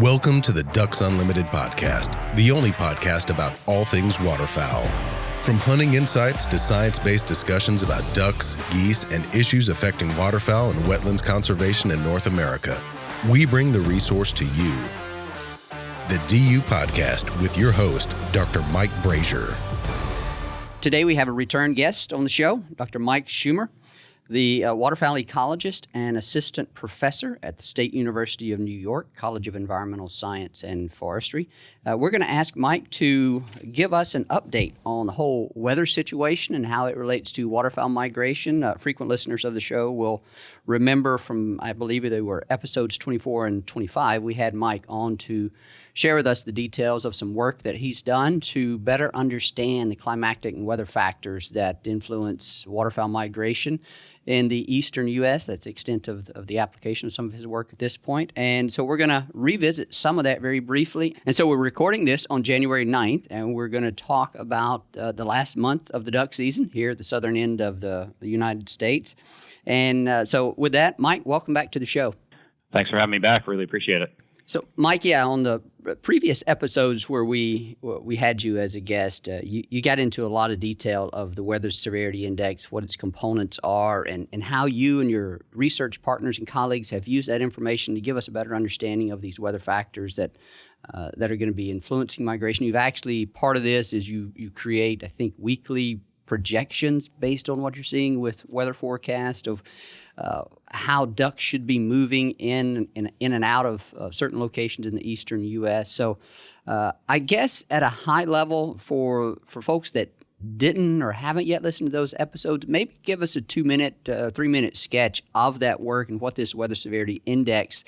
Welcome to the Ducks Unlimited podcast, the only podcast about all things waterfowl. From hunting insights to science-based discussions about ducks, geese, and issues affecting waterfowl and wetlands conservation in North America, we bring the resource to you. The DU Podcast with your host, Dr. Mike Brazier. Today we have a return guest on the show, Dr. Mike Schumer, the waterfowl ecologist and assistant professor at the State University of New York, College of Environmental Science and Forestry. We're going to ask Mike to give us an update on the whole weather situation and how it relates to waterfowl migration. Frequent listeners of the show will remember from, I believe they were episodes 24 and 25, we had Mike on to share with us the details of some work that he's done to better understand the climatic and weather factors that influence waterfowl migration in the eastern U.S. That's the extent of the application of some of his work at this point. And so we're going to revisit some of that very briefly. And so we're recording this on January 9th, and we're going to talk about the last month of the duck season here at the southern end of the United States. And so with that, Mike, welcome back to the show. Thanks for having me back. Really appreciate it. So, Mike, on the previous episodes where we had you as a guest, you got into a lot of detail of the Weather Severity Index, what its components are, and how you and your research partners and colleagues have used that information to give us a better understanding of these weather factors that are going to be influencing migration. You've actually, part of this is you create, I think, weekly projections based on what you're seeing with weather forecast of how ducks should be moving in and out of certain locations in the eastern U.S. So I guess at a high level for folks that didn't or haven't yet listened to those episodes, maybe give us a 2-minute, 3-minute sketch of that work and what this Weather Severity Index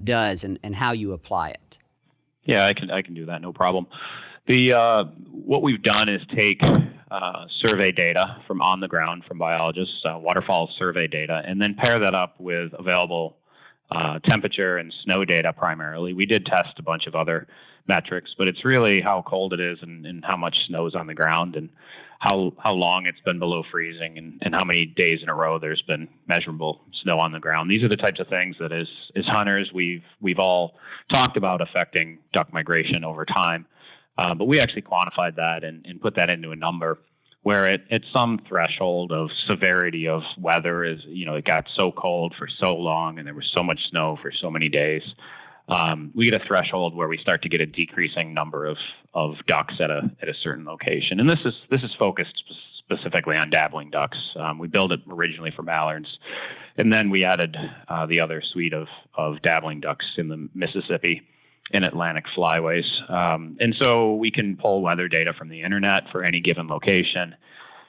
does and how you apply it. Yeah, I can do that, no problem. What we've done is take survey data from on the ground from biologists, waterfowl survey data, and then pair that up with available temperature and snow data primarily. We did test a bunch of other metrics, but it's really how cold it is and how much snow is on the ground and how long it's been below freezing and how many days in a row there's been measurable snow on the ground. These are the types of things that as hunters we've all talked about affecting duck migration over time. But we actually quantified that and put that into a number where at some threshold of severity of weather is, it got so cold for so long and there was so much snow for so many days. We get a threshold where we start to get a decreasing number of ducks at a certain location. And this is focused specifically on dabbling ducks. We built it originally for mallards, and then we added the other suite of dabbling ducks in the Mississippi in Atlantic flyways. And so we can pull weather data from the internet for any given location,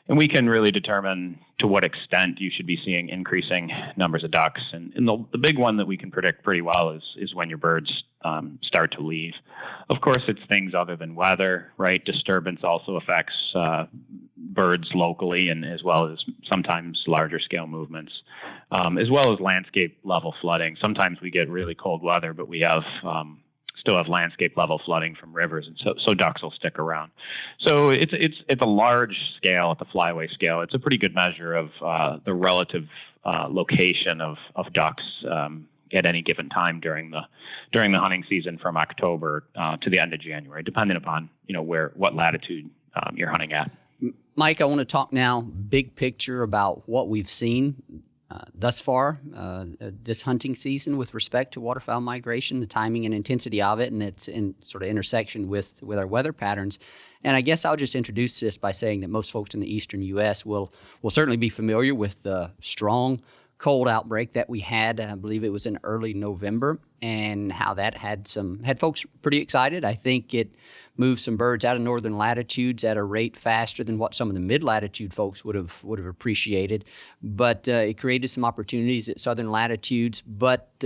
and we can really determine to what extent you should be seeing increasing numbers of ducks. And the big one that we can predict pretty well is when your birds start to leave. Of course, it's things other than weather, right? Disturbance also affects birds locally, and as well as sometimes larger scale movements, as well as landscape level flooding. Sometimes we get really cold weather, but we still have landscape level flooding from rivers, and so ducks will stick around. So it's a large scale, at the flyway scale. It's a pretty good measure of the relative location of ducks at any given time during the hunting season from October to the end of January, depending upon what latitude you're hunting at. Mike, I want to talk now big picture about what we've seen thus far this hunting season with respect to waterfowl migration, the timing and intensity of it, and its in sort of intersection with our weather patterns. And I guess I'll just introduce this by saying that most folks in the eastern U.S. will certainly be familiar with the strong cold outbreak that we had. I believe it was in early November, and how that had folks pretty excited. I think it moved some birds out of northern latitudes at a rate faster than what some of the mid-latitude folks would have appreciated. But it created some opportunities at southern latitudes. But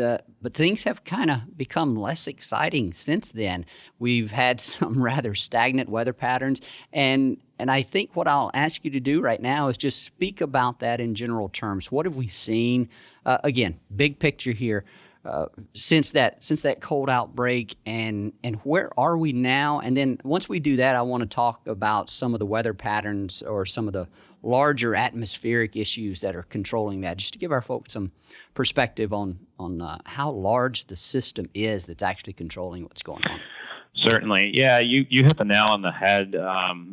things have kind of become less exciting since then. We've had some rather stagnant weather patterns, and I think what I'll ask you to do right now is just speak about that in general terms. What have we seen? Again, big picture here. since that cold outbreak, and where are we now? And then once we do that, I want to talk about some of the weather patterns or some of the larger atmospheric issues that are controlling that, just to give our folks some perspective on how large the system is that's actually controlling what's going on. Certainly. Yeah, you hit the nail on the head.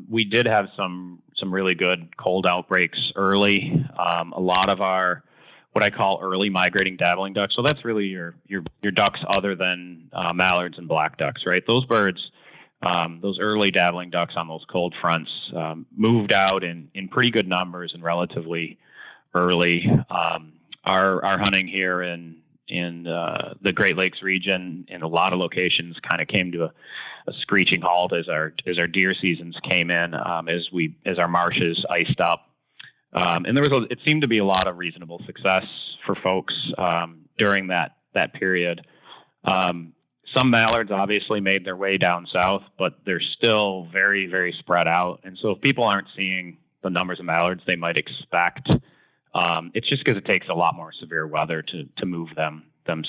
We did have some really good cold outbreaks early. A lot of our what I call early migrating dabbling ducks. So that's really your ducks other than mallards and black ducks, right? Those birds, those early dabbling ducks on those cold fronts moved out in pretty good numbers and relatively early. Our hunting here in the Great Lakes region in a lot of locations kind of came to a screeching halt as our deer seasons came in, as our marshes iced up. And it seemed to be a lot of reasonable success for folks during that period. Some mallards obviously made their way down south, but they're still very, very spread out. And so if people aren't seeing the numbers of mallards they might expect, it's just because it takes a lot more severe weather to move them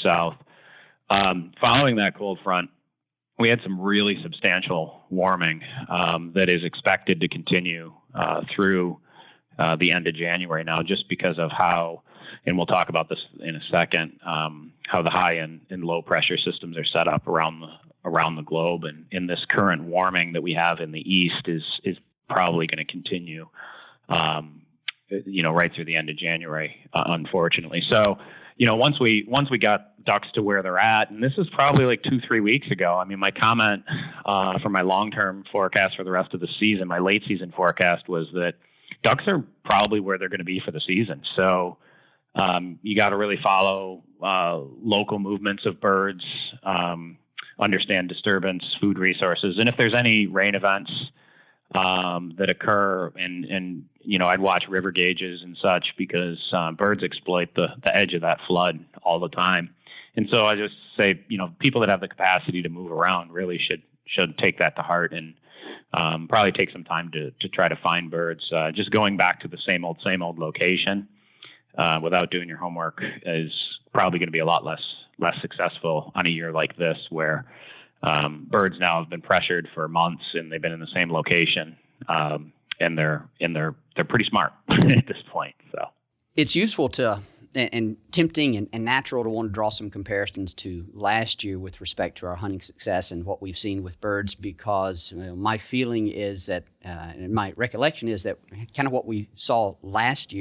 south. Following that cold front, we had some really substantial warming that is expected to continue through the end of January now, just because of how, and we'll talk about this in a second, how the high and low pressure systems are set up around the globe. And in this current warming that we have in the east is probably going to continue, right through the end of January, unfortunately. So, once we got ducks to where they're at, and this is probably like 2-3 weeks ago. I mean, my comment for my long-term forecast for the rest of the season, my late season forecast, was that ducks are probably where they're going to be for the season. So you got to really follow local movements of birds, understand disturbance, food resources, and if there's any rain events that occur, and I'd watch river gauges and such, because birds exploit the edge of that flood all the time. And so I just say, people that have the capacity to move around really should take that to heart and probably take some time to try to find birds. Just going back to the same old location without doing your homework is probably going to be a lot less successful on a year like this, where birds now have been pressured for months and they've been in the same location, and they're pretty smart at this point. So it's useful and tempting and natural to want to draw some comparisons to last year with respect to our hunting success and what we've seen with birds, because my feeling is that, and my recollection is that kind of what we saw last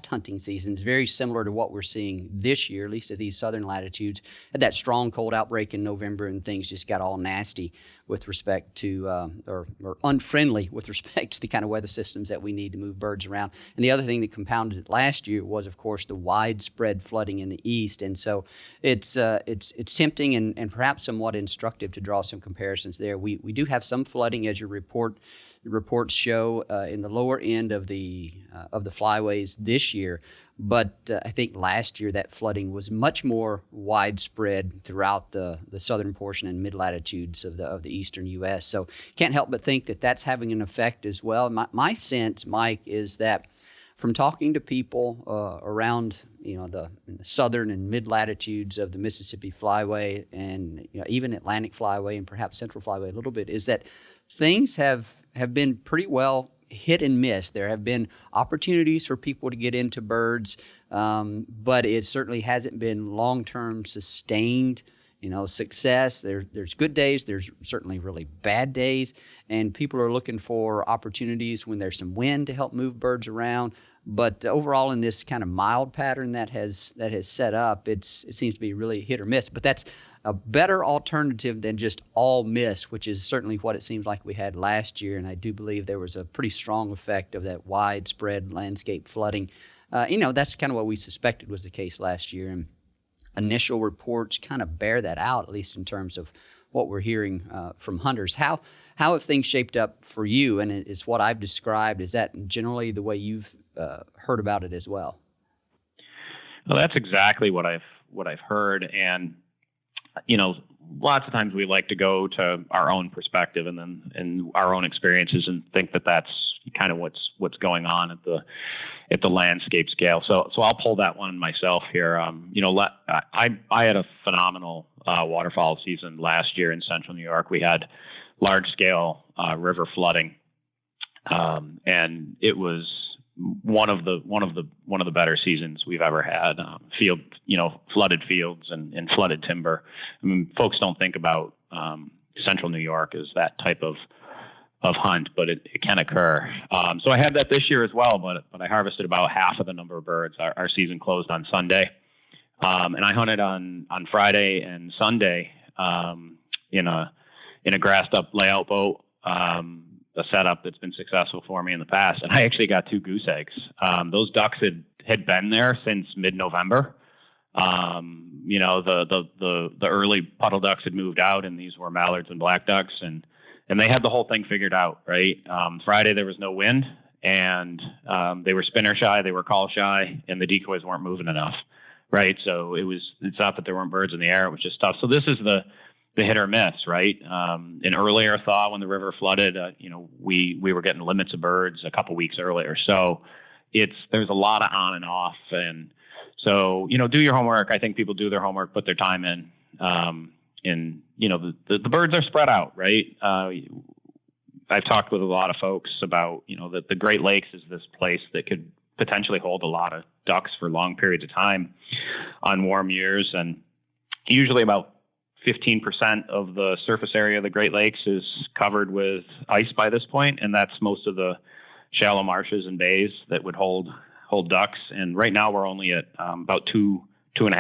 hunting season, is very similar to what we're seeing this year, at least at these southern latitudes. Had that strong cold outbreak in November, and things just got all nasty with respect to, or unfriendly with respect to the kind of weather systems that we need to move birds around. And the other thing that compounded it last year was, of course, the widespread flooding in the east. And so it's tempting and perhaps somewhat instructive to draw some comparisons there. We do have some flooding, as your reports show, in the lower end of the flyways this year. But I think last year that flooding was much more widespread throughout the southern portion and mid-latitudes of the eastern U.S. So can't help but think that that's having an effect as well. My sense, Mike, is that from talking to people around in the southern and mid-latitudes of the Mississippi Flyway, and even Atlantic Flyway and perhaps Central Flyway a little bit, is that things have been pretty well hit and miss. There have been opportunities for people to get into birds, but it certainly hasn't been long-term sustained success. There's good days. There's certainly really bad days, and people are looking for opportunities when there's some wind to help move birds around. But overall, in this kind of mild pattern that has set up, it seems to be really hit or miss. But that's a better alternative than just all miss, which is certainly what it seems like we had last year. And I do believe there was a pretty strong effect of that widespread landscape flooding. That's kind of what we suspected was the case last year. And initial reports kind of bear that out, at least in terms of what we're hearing from hunters. How have things shaped up for you? And it's what I've described. Is that generally the way you've heard about it as well? Well, that's exactly what I've heard. And lots of times we like to go to our own perspective and our own experiences and think that that's kind of what's going on at the landscape scale. So I'll pull that one myself here. I had a phenomenal waterfowl season last year in central New York. We had large scale river flooding, and it was one of the better seasons we've ever had. Flooded fields and flooded timber. I mean, folks don't think about central New York as that type of hunt, but it can occur. So I had that this year as well, but I harvested about half of the number of birds. Our season closed on Sunday, and I hunted on Friday and Sunday in a grassed up layout boat. A setup that's been successful for me in the past, and I actually got 2 goose eggs. Those ducks had been there since mid-November. The early puddle ducks had moved out, and these were mallards and black ducks, and they had the whole thing figured out, right? Friday there was no wind, and they were spinner shy, they were call shy, and the decoys weren't moving enough, right? So it's not that there weren't birds in the air; it was just tough. So this is the hit or miss, right? An earlier thaw when the river flooded, we were getting limits of birds a couple weeks earlier. So there's a lot of on and off, and so do your homework. I think people do their homework, put their time in. The birds are spread out, right? I've talked with a lot of folks about that the Great Lakes is this place that could potentially hold a lot of ducks for long periods of time on warm years, and usually about 15% of the surface area of the Great Lakes is covered with ice by this point, and that's most of the shallow marshes and bays that would hold ducks. And right now we're only at about 2.5%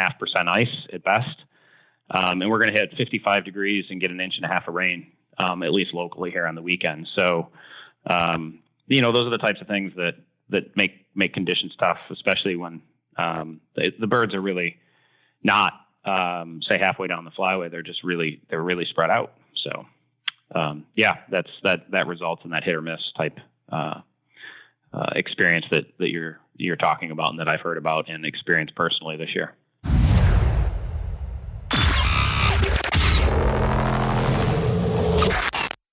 ice at best, and we're going to hit 55 degrees and get 1.5 inches of rain, at least locally here on the weekend. So, those are the types of things that make conditions tough, especially when the birds are really not say halfway down the flyway. They're really spread out. So that results in that hit or miss type experience that you're talking about and that I've heard about and experienced personally this year.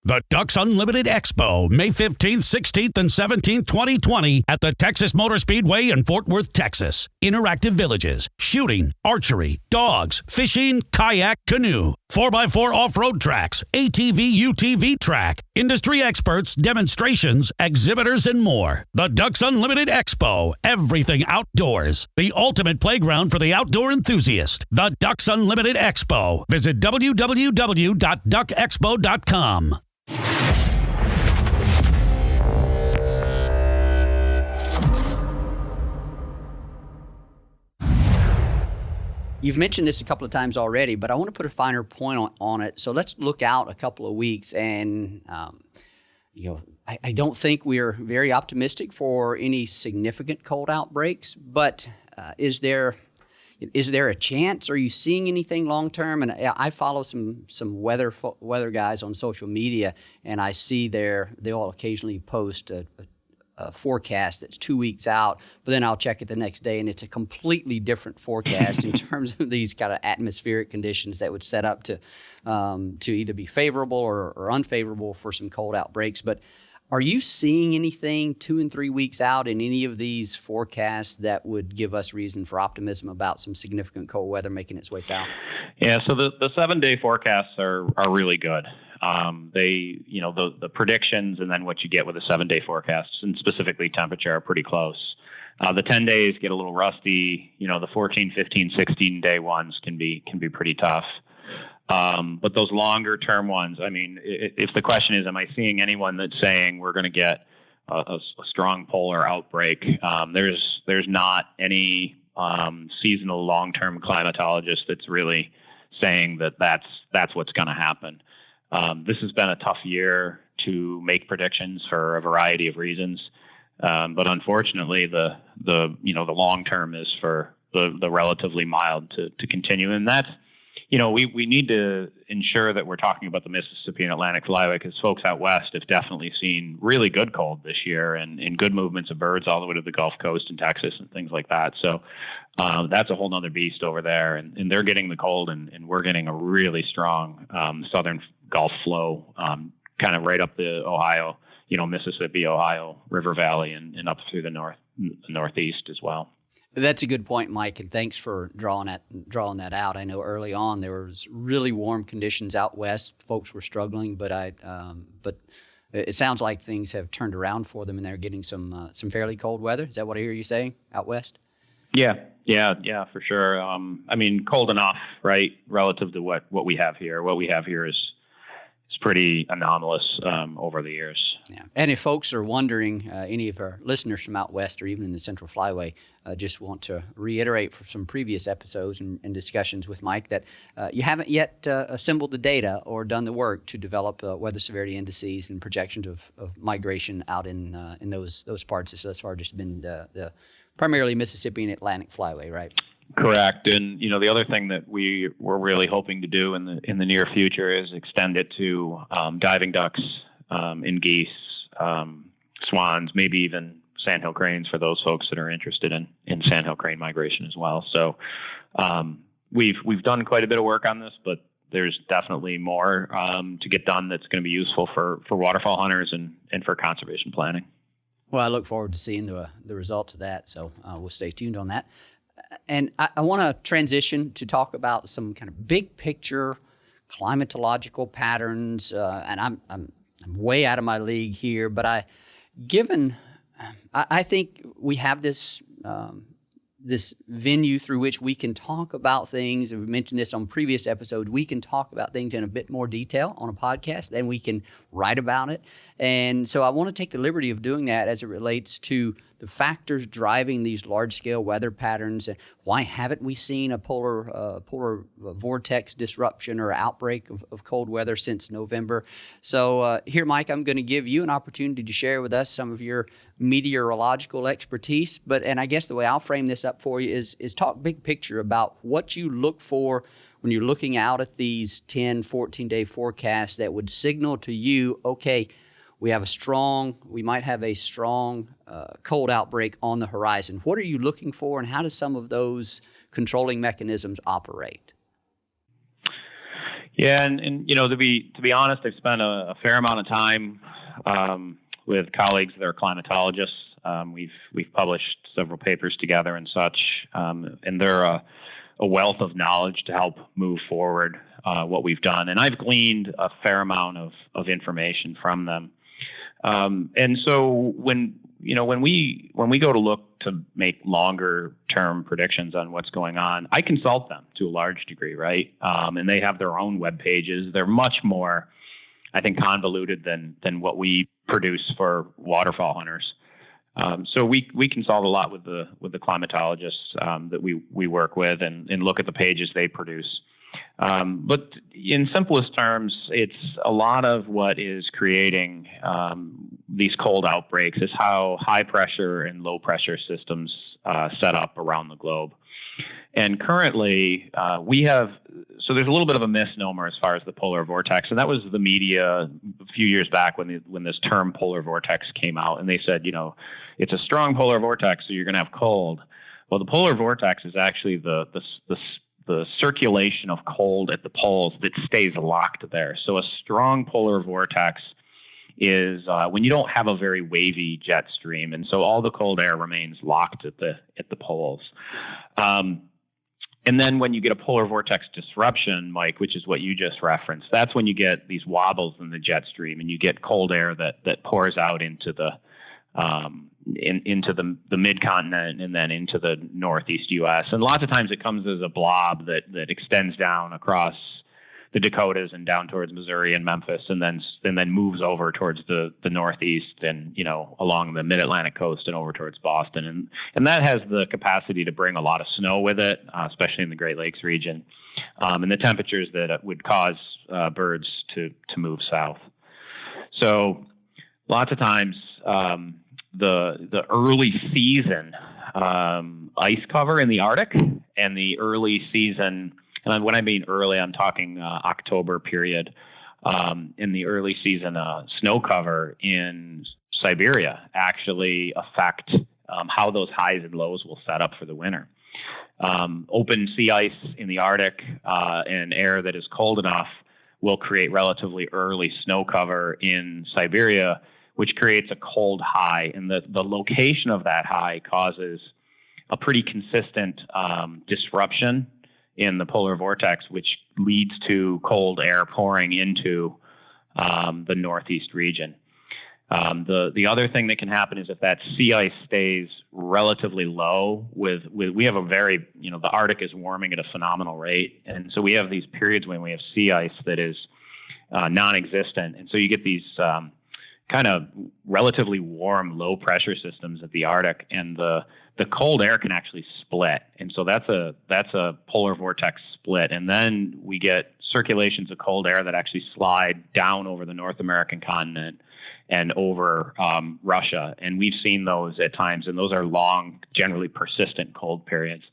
The Ducks Unlimited Expo, May 15th, 16th, and 17th, 2020 at the Texas Motor Speedway in Fort Worth, Texas. Interactive villages, shooting, archery, dogs, fishing, kayak, canoe, 4x4 off-road tracks, ATV, UTV track, industry experts, demonstrations, exhibitors, and more. The Ducks Unlimited Expo, everything outdoors. The ultimate playground for the outdoor enthusiast. The Ducks Unlimited Expo. Visit www.duckexpo.com. You've mentioned this a couple of times already, but I want to put a finer point on it. So let's look out a couple of weeks, and I don't think we're very optimistic for any significant cold outbreaks. But is there a chance? Are you seeing anything long term? And I follow some weather guys on social media, and I see they'll occasionally post a forecast that's 2 weeks out, but then I'll check it the next day and it's a completely different forecast in terms of these kind of atmospheric conditions that would set up to either be favorable or unfavorable for some cold outbreaks. But are you seeing anything 2 and 3 weeks out in any of these forecasts that would give us reason for optimism about some significant cold weather making its way south? Yeah, so the 7-day forecasts are really good. The predictions and then what you get with the 7-day forecasts and specifically temperature are pretty close. The 10 days get a little rusty. The 14, 15, 16 day ones can be pretty tough. But those longer term ones, I mean, if the question is, am I seeing anyone that's saying we're going to get a strong polar outbreak? There's not any seasonal long-term climatologist that's really saying that's what's going to happen. This has been a tough year to make predictions for a variety of reasons, but unfortunately, the long term is for the relatively mild to continue, and that's we need to ensure that we're talking about the Mississippi and Atlantic flyway because folks out west have definitely seen really good cold this year and good movements of birds all the way to the Gulf Coast and Texas and things like that. So that's a whole nother beast over there, and they're getting the cold, and we're getting a really strong southern Gulf flow, kind of right up the Ohio, Mississippi, Ohio River Valley, and up through the Northeast as well. That's a good point, Mike, and thanks for drawing that out. I know early on there was really warm conditions out west. Folks were struggling, but it sounds like things have turned around for them, and they're getting some fairly cold weather. Is that what I hear you saying out west? Yeah, for sure. Cold enough, right, relative to what we have here. What we have here is pretty anomalous over the years. Yeah, and if folks are wondering, any of our listeners from out west or even in the Central Flyway, just want to reiterate from some previous episodes and discussions with Mike that you haven't yet assembled the data or done the work to develop weather severity indices and projections of migration out in those parts. It's thus far just been the primarily Mississippi and Atlantic Flyway, right? Correct. And the other thing that we're really hoping to do in the near future is extend it to diving ducks, and geese, swans, maybe even sandhill cranes for those folks that are interested in sandhill crane migration as well. So we've done quite a bit of work on this, but there's definitely more to get done that's going to be useful for waterfowl hunters and for conservation planning. Well, I look forward to seeing the results of that, so we'll stay tuned on that. And I want to transition to talk about some kind of big picture climatological patterns. And I'm way out of my league here, but I think we have this venue through which we can talk about things. And we mentioned this on previous episodes. We can talk about things in a bit more detail on a podcast than we can write about it. And so I want to take the liberty of doing that as it relates to the factors driving these large-scale weather patterns, and why haven't we seen a polar vortex disruption or outbreak of cold weather since November? So here, Mike, I'm going to give you an opportunity to share with us some of your meteorological expertise. And I guess the way I'll frame this up for you is talk big picture about what you look for when you're looking out at these 10, 14-day forecasts that would signal to you, okay, we might have a strong cold outbreak on the horizon. What are you looking for, and how do some of those controlling mechanisms operate? Yeah, and to be honest, I've spent a fair amount of time with colleagues that are climatologists. We've published several papers together and such, and they're a wealth of knowledge to help move forward what we've done. And I've gleaned a fair amount of information from them. And so when we go to look to make longer term predictions on what's going on, I consult them to a large degree, right? And they have their own web pages. They're much more, I think, convoluted than what we produce for waterfowl hunters. So we consult a lot with the climatologists that we work with and look at the pages they produce. But in simplest terms, it's a lot of what is creating these cold outbreaks is how high pressure and low pressure systems set up around the globe. And currently, so there's a little bit of a misnomer as far as the polar vortex, and that was the media a few years back when this term polar vortex came out, and they said, it's a strong polar vortex, so you're going to have cold. Well, the polar vortex is actually the circulation of cold at the poles that stays locked there. So a strong polar vortex is when you don't have a very wavy jet stream, and so all the cold air remains locked at the poles. And then when you get a polar vortex disruption, Mike, which is what you just referenced, that's when you get these wobbles in the jet stream, and you get cold air that pours out into the mid-continent and then into the northeast U.S. And lots of times it comes as a blob that extends down across the Dakotas and down towards Missouri and Memphis, and then moves over towards the northeast and along the mid-Atlantic coast and over towards Boston. And that has the capacity to bring a lot of snow with it, especially in the Great Lakes region, and the temperatures that would cause birds to move south. So lots of times the early season ice cover in the Arctic and the early season, and when I mean early, I'm talking October period, in the early season snow cover in Siberia actually affect how those highs and lows will set up for the winter. Open sea ice in the Arctic and air that is cold enough will create relatively early snow cover in Siberia, which creates a cold high. And the location of that high causes a pretty consistent disruption in the polar vortex, which leads to cold air pouring into the northeast region. The other thing that can happen is if that sea ice stays relatively low we have a very, the Arctic is warming at a phenomenal rate. And so we have these periods when we have sea ice that is non-existent. And so you get these kind of relatively warm, low pressure systems at the Arctic, and the cold air can actually split. And so that's a polar vortex split. And then we get circulations of cold air that actually slide down over the North American continent and over Russia. And we've seen those at times, and those are long, generally persistent cold periods.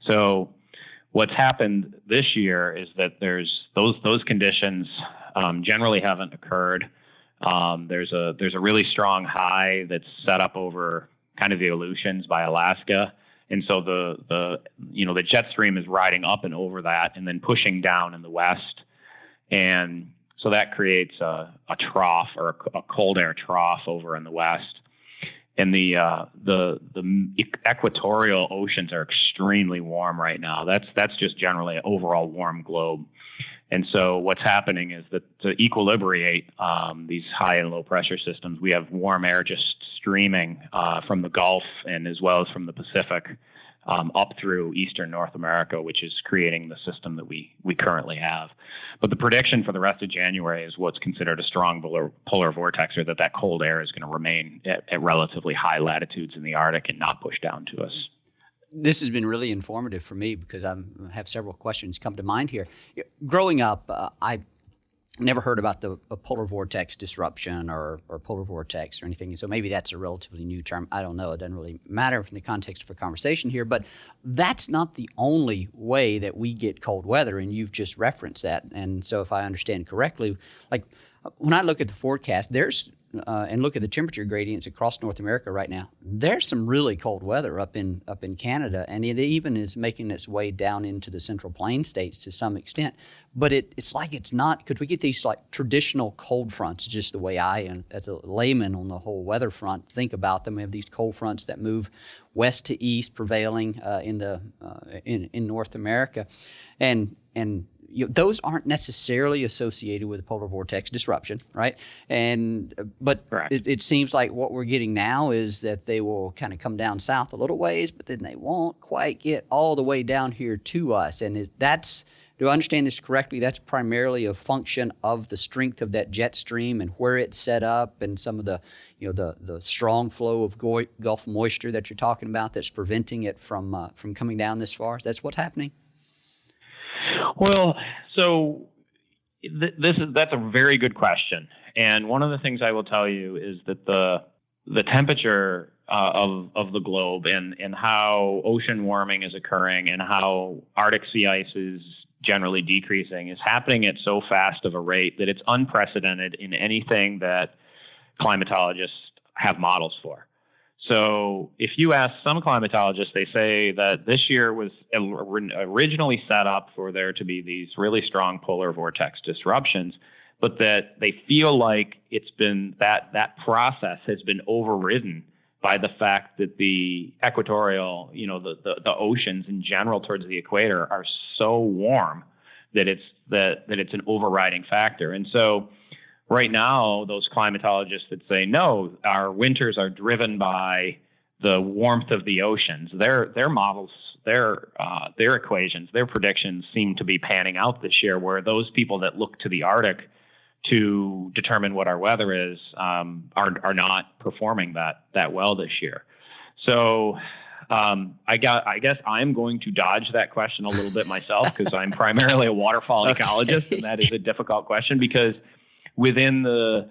So what's happened this year is that there's those conditions generally haven't occurred. There's a really strong high that's set up over kind of the Aleutians by Alaska. And so the jet stream is riding up and over that and then pushing down in the west. And so that creates a trough or a cold air trough over in the west. And the equatorial oceans are extremely warm right now. That's just generally an overall warm globe. And so what's happening is that to equilibrate these high and low pressure systems, we have warm air just streaming from the Gulf and as well as from the Pacific up through eastern North America, which is creating the system that we currently have. But the prediction for the rest of January is what's considered a strong polar vortex, or that cold air is going to remain at relatively high latitudes in the Arctic and not push down to us. This has been really informative for me because I have several questions come to mind here. Growing up, I never heard about the polar vortex disruption or polar vortex or anything. So maybe that's a relatively new term. I don't know. It doesn't really matter in the context of a conversation here. But that's not the only way that we get cold weather, and you've just referenced that. And so if I understand correctly, like when I look at the forecast, and look at the temperature gradients across North America right now, there's some really cold weather up in Canada, and it even is making its way down into the Central Plains states to some extent. But it's like it's not, because we get these like traditional cold fronts, just the way I, as a layman on the whole weather front, think about them. We have these cold fronts that move west to east, prevailing in North America, and those aren't necessarily associated with a polar vortex disruption, right? But it seems like what we're getting now is that they will kind of come down south a little ways, but then they won't quite get all the way down here to us. And do I understand this correctly? That's primarily a function of the strength of that jet stream and where it's set up, and some of the strong flow of Gulf moisture that you're talking about that's preventing it from coming down this far. That's what's happening. Well, so that's a very good question, and one of the things I will tell you is that the temperature of the globe and how ocean warming is occurring and how Arctic sea ice is generally decreasing is happening at so fast of a rate that it's unprecedented in anything that climatologists have models for. So if you ask some climatologists, they say that this year was originally set up for there to be these really strong polar vortex disruptions, but that they feel like it's been that process has been overridden by the fact that the equatorial, the oceans in general towards the equator are so warm that it's an overriding factor. And so right now, those climatologists that say, no, our winters are driven by the warmth of the oceans, their models, their equations, their predictions seem to be panning out this year, where those people that look to the Arctic to determine what our weather is are not performing that well this year. So I guess I'm going to dodge that question a little bit myself, because I'm primarily a waterfall ecologist, and that is a difficult question, because within the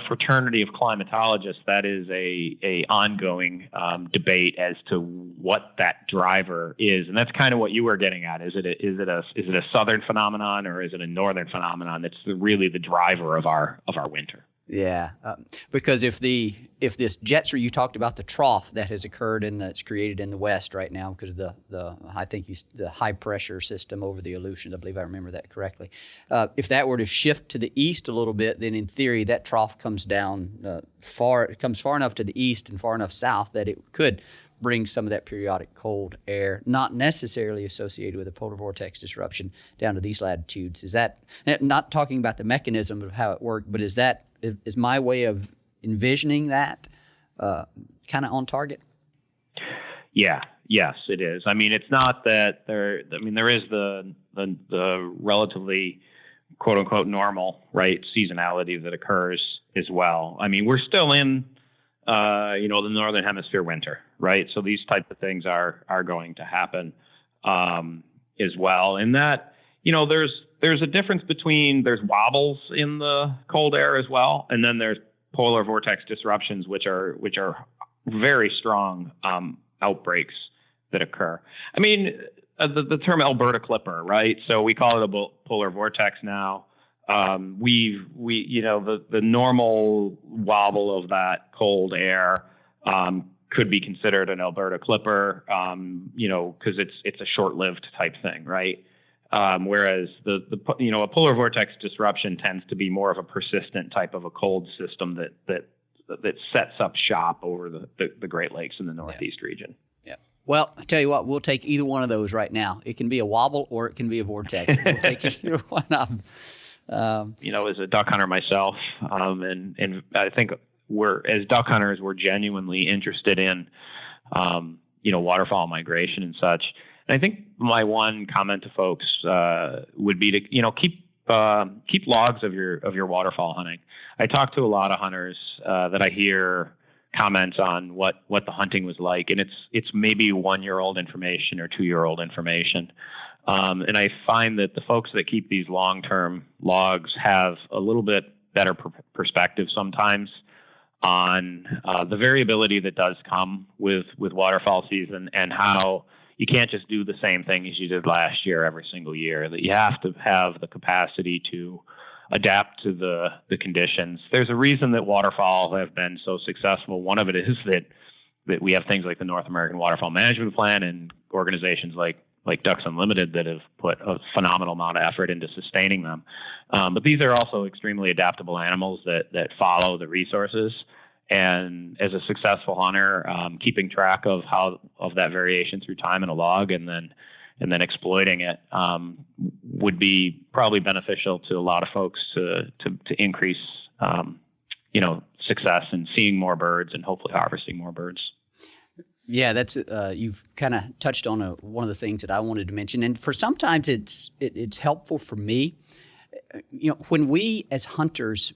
fraternity of climatologists, that is a ongoing debate as to what that driver is, and that's kind of what you were getting at. Is it a southern phenomenon, or is it a northern phenomenon? That's really the driver of our winter. Yeah, because if this jet stream, you talked about the trough that has occurred that's created in the west right now because of the high pressure system over the Aleutians. I believe I remember that correctly. If that were to shift to the east a little bit, then in theory that trough comes down far enough to the east and far enough south that it could bring some of that periodic cold air, not necessarily associated with a polar vortex disruption, down to these latitudes. Is that, not talking about the mechanism of how it worked, but is my way of envisioning that kind of on target? Yeah, yes, it is. I mean, it's not that there is the relatively quote unquote normal, right, seasonality that occurs as well. I mean, we're still in the northern hemisphere winter, right? So these types of things are going to happen as well. And that, there's a difference between there's wobbles in the cold air as well, and then there's polar vortex disruptions, which are very strong outbreaks that occur. I mean, the term Alberta Clipper, right? So we call it a polar vortex now. The normal wobble of that cold air could be considered an Alberta Clipper, because it's a short-lived type thing, right? Whereas a polar vortex disruption tends to be more of a persistent type of a cold system that sets up shop over the Great Lakes in the Northeast region. Yeah. Well, I tell you what, we'll take either one of those right now. It can be a wobble or it can be a vortex. We'll take either one of them. As a duck hunter myself, and I think as duck hunters, we're genuinely interested in, waterfowl migration and such. And I think my one comment to folks would be to, keep logs of your waterfowl hunting. I talk to a lot of hunters that I hear comments on what the hunting was like, and it's maybe 1-year-old information or 2-year-old information. And I find that the folks that keep these long-term logs have a little bit better perspective sometimes on the variability that does come with waterfowl season, and how you can't just do the same thing as you did last year every single year, that you have to have the capacity to adapt to the conditions. There's a reason that waterfowl have been so successful. One of it is that we have things like the North American Waterfowl Management Plan and organizations like Ducks Unlimited that have put a phenomenal amount of effort into sustaining them. But these are also extremely adaptable animals that follow the resources. And as a successful hunter, keeping track of that variation through time in a log and then exploiting it would be probably beneficial to a lot of folks to increase success in seeing more birds and hopefully harvesting more birds. Yeah, that's you've kind of touched on one of the things that I wanted to mention, and for sometimes it's helpful for me. When we as hunters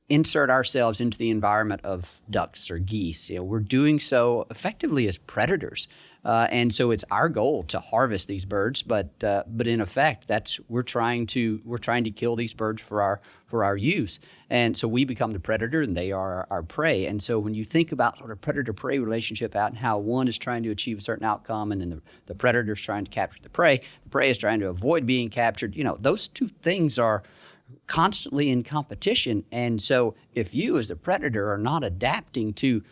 insert ourselves into the environment of ducks or geese, we're doing so effectively as predators, and so it's our goal to harvest these birds. But in effect, we're trying to kill these birds for our use, and so we become the predator and they are our prey. And so when you think about sort of predator-prey relationship out and how one is trying to achieve a certain outcome, and then the predator is trying to capture the prey is trying to avoid being captured. Those two things are constantly in competition. And so if you as the predator are not adapting to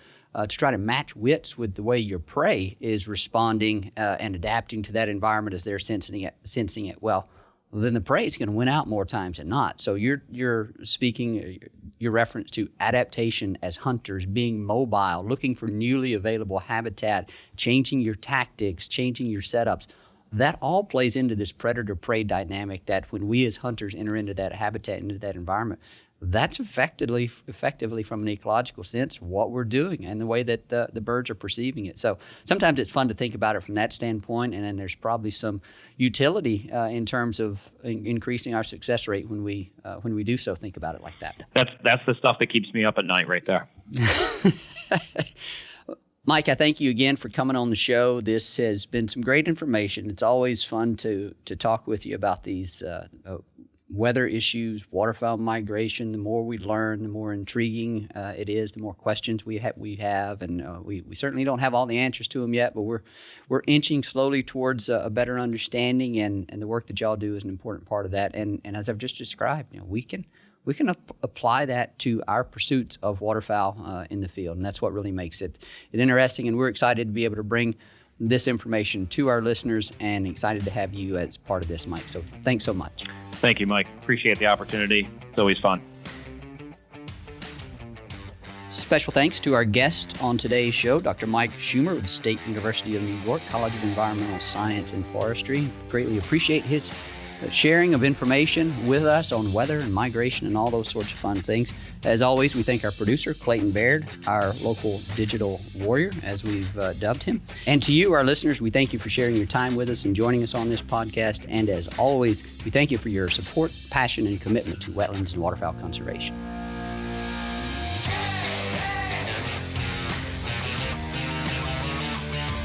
try to match wits with the way your prey is responding and adapting to that environment as they're sensing it, well, then the prey is going to win out more times than not. So you're speaking your reference to adaptation as hunters, being mobile, looking for newly available habitat, changing your tactics, changing your setups. That all plays into this predator-prey dynamic, that when we as hunters enter into that habitat, into that environment, that's effectively from an ecological sense what we're doing and the way that the birds are perceiving it. So sometimes it's fun to think about it from that standpoint, and then there's probably some utility in terms of increasing our success rate when we do so think about it like that. That's the stuff that keeps me up at night right there. Mike, I thank you again for coming on the show. This has been some great information. It's always fun to talk with you about these weather issues, waterfowl migration. The more we learn, the more intriguing it is, the more questions we have. And we certainly don't have all the answers to them yet, but we're inching slowly towards a better understanding, and the work that y'all do is an important part of that. And as I've just described, we we can apply that to our pursuits of waterfowl in the field. And that's what really makes it interesting. And we're excited to be able to bring this information to our listeners, and excited to have you as part of this, Mike. So thanks so much. Thank you, Mike. Appreciate the opportunity. It's always fun. Special thanks to our guest on today's show, Dr. Mike Schumer with the State University of New York College of Environmental Science and Forestry. Greatly appreciate his sharing of information with us on weather and migration and all those sorts of fun things. As always, we thank our producer, Clayton Baird, our local digital warrior, as we've dubbed him. And to you, our listeners, we thank you for sharing your time with us and joining us on this podcast. And as always, we thank you for your support, passion, and commitment to wetlands and waterfowl conservation.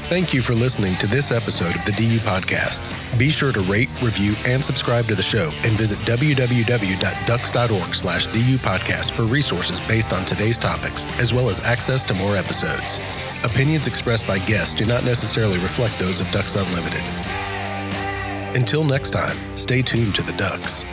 Thank you for listening to this episode of the DU Podcast. Be sure to rate, review, and subscribe to the show, and visit www.ducks.org/DU Podcast for resources based on today's topics, as well as access to more episodes. Opinions expressed by guests do not necessarily reflect those of Ducks Unlimited. Until next time, stay tuned to the Ducks.